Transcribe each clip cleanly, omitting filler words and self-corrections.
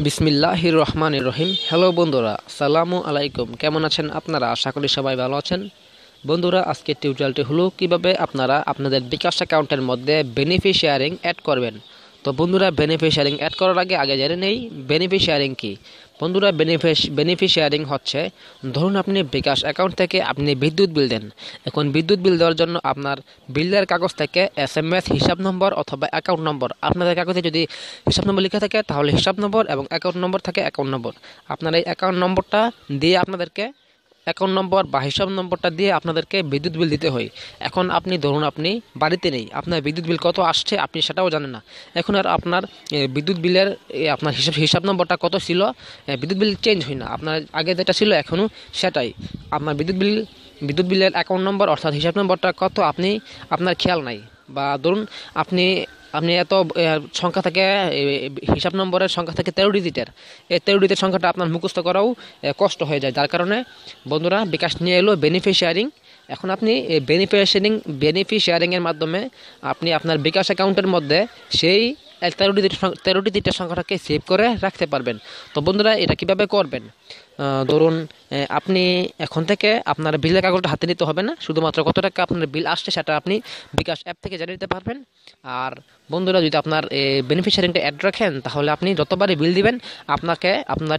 বিসমিল্লাহির রহমানির রহিম। হ্যালো বন্ধুরা, সালামু আলাইকুম। কেমন আছেন আপনারা? আশা করি সবাই ভালো আছেন। বন্ধুরা, আজকের টিউটোরিয়ালটি হলো কিভাবে আপনারা আপনাদের বিকাশ অ্যাকাউন্টের মধ্যে বেনিফিশিয়ারিং অ্যাড করবেন। তো বন্ধুরা, বেনিফিশিয়ারিং অ্যাড করার আগে জেনে নেই বেনিফিশিয়ারিং কি। বন্ধুরা, বেনিফিশিয়ারিং হচ্ছে, ধরুন আপনি বিকাশ অ্যাকাউন্ট থেকে আপনি বিদ্যুৎ বিল দেন। এখন বিদ্যুৎ বিল দেওয়ার জন্য আপনার বিলের কাগজ থেকে SMS হিসাব নম্বর অথবা অ্যাকাউন্ট নম্বর, আপনাদের কাগজে যদি হিসাব নম্বর লেখা থাকে তাহলে হিসাব নম্বর এবং অ্যাকাউন্ট নম্বর থাকে অ্যাকাউন্ট নম্বর। আপনার এই অ্যাকাউন্ট নম্বরটা দিয়ে আপনাদেরকে অ্যাকাউন্ট নম্বর বা হিসাব নম্বরটা দিয়ে আপনাদেরকে বিদ্যুৎ বিল দিতে হয়। এখন আপনি ধরুন আপনি বাড়িতে নেই, আপনার বিদ্যুৎ বিল কত আসছে আপনি সেটাও জানেন না। এখন আর আপনার বিদ্যুৎ বিলের আপনার হিসাব নম্বরটা কত ছিল, বিদ্যুৎ বিল চেঞ্জ হয় না, আপনার আগে যেটা ছিল এখনও সেটাই। আপনার বিদ্যুৎ বিলের অ্যাকাউন্ট নম্বর অর্থাৎ হিসাব নম্বরটা কত আপনার খেয়াল নাই, বা ধরুন আপনি এত সংখ্যা থেকে হিসাব নম্বরের সংখ্যা থেকে 13 ডিজিটের, এই 13 ডিজিটের সংখ্যাটা আপনার মুখস্থ করাও কষ্ট হয়ে যায়। যার কারণে বন্ধুরা বিকাশ নিয়ে এলো বেনিফিশিয়ারিং। এখন আপনি বেনিফিশিয়ারিংয়ের মাধ্যমে আপনি আপনার বিকাশ অ্যাকাউন্টের মধ্যে সেই 13 ডিজিটের সংখ্যাটাকে সেভ করে রাখতে পারবেন। তো বন্ধুরা, এটা কিভাবে করবেন? ধরুন আপনি এখন থেকে আপনার বিলের কাগজটা হাতে নিতে হবে না, শুধুমাত্র কত টাকা আপনার বিল আসছে সেটা আপনি বিকাশ অ্যাপ থেকে জেনে নিতে পারবেন। আর বন্ধুরা, যদি আপনার বেনিফিশিয়ারিংটা অ্যাড রাখেন তাহলে আপনি যতবারই বিল দিবেন আপনাকে আপনার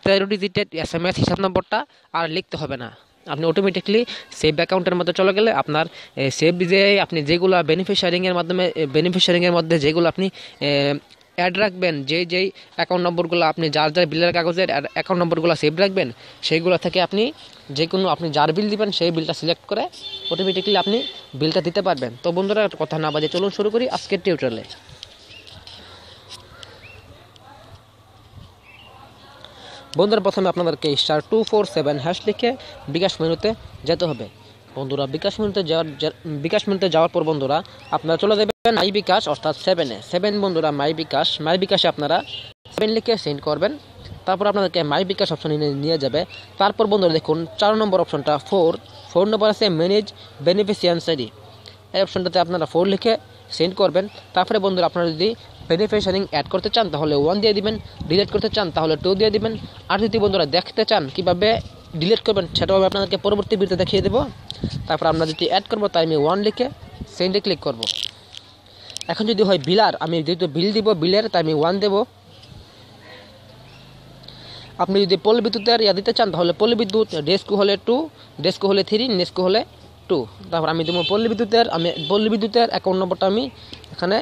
13 ডিজিটের SMS হিসাব নম্বরটা আর লিখতে হবে না। আপনি অটোমেটিকলি সেভ অ্যাকাউন্টের মধ্যে চলে গেলে আপনার সেভ যে আপনি যেগুলো বেনিফিশিয়ারিংয়ের মধ্যে যেগুলো আপনি অ্যাড রাখবেন, যেই অ্যাকাউন্ট নম্বরগুলো আপনি যার বিলের কাগজের অ্যাকাউন্ট নম্বরগুলো সেভ রাখবেন, সেইগুলো থেকে আপনি আপনি যার বিল দিবেন সেই বিলটা সিলেক্ট করে অটোমেটিকলি আপনি বিলটা দিতে পারবেন। তো বন্ধুরা, কথা না বাজে চলুন শুরু করি আজকের টিউটোরিয়ালে। বন্ধুরা, প্রথমে আপনাদেরকে *247# লিখে বিকাশ মেনুতে যেতে হবে। বন্ধুরা, বিকাশ মেনুতে যাওয়ার পর বন্ধুরা আপনারা চলে যাবেন মাই বিকাশ অর্থাৎ 7 বন্ধুরা মাই বিকাশে আপনারা 7 লিখে সেন্ড করবেন। তারপর আপনাদেরকে মাই বিকাশ অপশন নিয়ে যাবে। তারপর বন্ধুরা দেখুন 4 নম্বর অপশনটা 4 নম্বর আছে ম্যানেজ বেনিফিশিয়ারি। এই অপশনটাতে আপনারা 4 লিখে সেন্ড করবেন। তারপরে বন্ধুরা আপনারা যদি বেনিফিশিয়ারিং অ্যাড করতে চান তাহলে 1 দিয়ে দিবেন, ডিলিট করতে চান তাহলে 2 দিয়ে দিবেন। আর যদি বন্ধুরা দেখতে চান কিভাবে ডিলিট করবেন সেটাও আমি আপনাদেরকে পরবর্তী ভিডিওতে দেখিয়ে দেবো। তারপর আমরা যদি অ্যাড করবো তাই আমি 1 লিখে সেন্ডে ক্লিক করব। এখন যদি হয় বিলার, আমি যেহেতু বিল দিব বিলের তাই আমি 1 দেব। আপনি যদি পল্লী বিদ্যুতের দিতে চান তাহলে পল্লী বিদ্যুৎ, ডেস্কো হলে 2, ডেস্কো হলে 3, নেস্কো হলে 2। তারপর আমি দেবো পল্লী বিদ্যুতের অ্যাকাউন্ট নম্বরটা আমি এখানে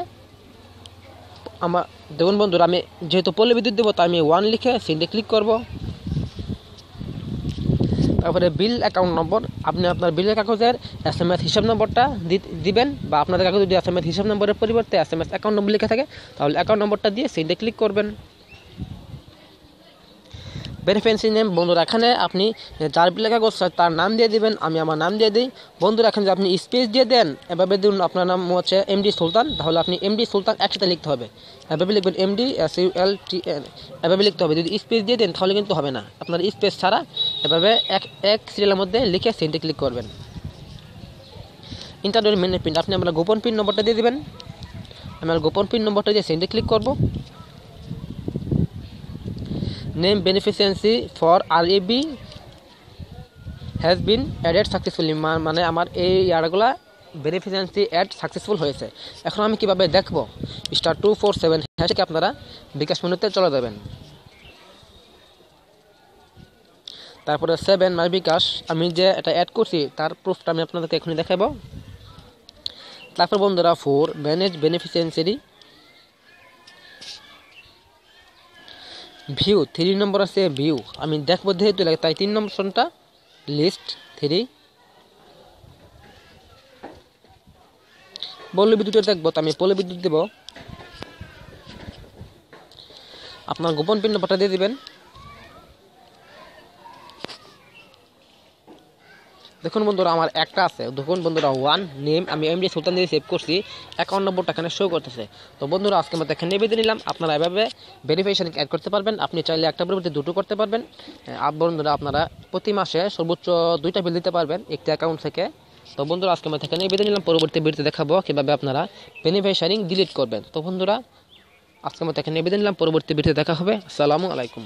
আমার দেখুন বন্ধুরা, আমি যেহেতু পল্লী বিদ্যুৎ দেবো তাই আমি 1 লিখে সেন্ডে ক্লিক করব। তারপরে বিল অ্যাকাউন্ট নম্বর, আপনি আপনার বিলের কাগজের SMS হিসাব নম্বরটা দিবেন, বা আপনাদের কাগজে যদি SMS হিসাব নম্বরের পরিবর্তে SMS অ্যাকাউন্ট নম্বর লেখা থাকে তাহলে অ্যাকাউন্ট নম্বরটা দিয়ে সেন্ডে ক্লিক করবেন। বেনিফিশিয়ারি নেম বন্ধুরা, এখানে আপনি যার বিলের কাগজ তার নাম দিয়ে দিবেন, আমি আমার নাম দিয়ে দিই। বন্ধুরা, এখানে যদি আপনি স্পেস দিয়ে দেন, এভাবে দিন আপনার নাম হচ্ছে MD সুলতান, তাহলে আপনি MD সুলতান একসাথে লিখতে হবে, এভাবে লিখবেন MD SULTN, এভাবে লিখতে হবে। যদি স্পেস দিয়ে দেন তাহলে কিন্তু হবে না, আপনার স্পেস ছাড়া এভাবে এক সিরিয়ালের মধ্যে লিখে সেন্ডে ক্লিক করবেন। ইন্টারনেট মেনে পিন, আপনি আপনার গোপন পিন নম্বরটা দিয়ে দেবেন, আমার গোপন পিন নম্বরটা দিয়ে সেন্ডে ক্লিক করব। Name beneficiary for RAB has been added successfully, মানে আমার এই ইয়ারগুলা বেনিফিশিয়ারি অ্যাড সাকসেসফুল হয়েছে। এখন আমি কিভাবে দেখব? *247# থেকে আপনারা বিকাশ মেনুতে চলে যাবেন। তারপরে 7 মাই বিকাশ, আমি যে এটা অ্যাড করছি তার প্রুফটা আমি আপনাদেরকে এখনই দেখাবো। তারপর বন্ধুরা 4 ম্যানেজ বেনিফিশিয়ারি ভিউ, 3 নম্বর আছে ভিউ, আমি দেখবো যেহেতু লাগে তাই 3 নম্বর অপশনটা লিস্ট 3। পল্লী বিদ্যুতের দেখবো তো আমি পল্লী বিদ্যুৎ দেব, আপনার গোপন পিন নম্বরটা দিয়ে দিবেন। দেখুন বন্ধুরা আমার একটা আছে, দেখুন বন্ধুরা 1 নেম, আমি MD সুলতান দিয়ে সেভ করছি, অ্যাকাউন্ট নম্বরটা এখানে শো করতেছে। তো বন্ধুরা আজকে আমরা এখানে নিবেদন নিলাম, আপনারা এভাবে বেনিফিশিয়ারি অ্যাড করতে পারবেন। আপনি চাইলে একটা পরিবর্তে 2টো করতে পারবেন। বন্ধুরা আপনারা প্রতি মাসে সর্বোচ্চ 2টা বিল দিতে পারবেন একটি অ্যাকাউন্ট থেকে। তো বন্ধুরা আজকে আমরা এখানে নিবেদন নিলাম, পরবর্তী ভিডিওতে দেখাবো কীভাবে আপনারা বেনিফিশিয়ারি ডিলিট করবেন। তো বন্ধুরা আজকের মতো এখানে বিদায় নিলাম, পরবর্তী ভিডিওতে দেখা হবে। আসসালামু আলাইকুম।